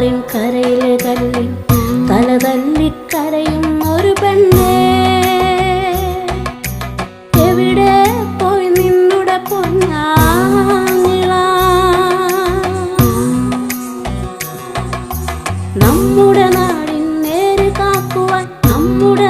ആറിൻ കരയിലെ കല്ലിൽ തല തല്ലിക്കരയും ഒരു പെണ്ണേ, എവിടെ പോയി നിന്നുടെ പൊന്നാനിള? നമ്മുടെ നാടിൻ നേര് കാക്കുവാൻ നമ്മുടെ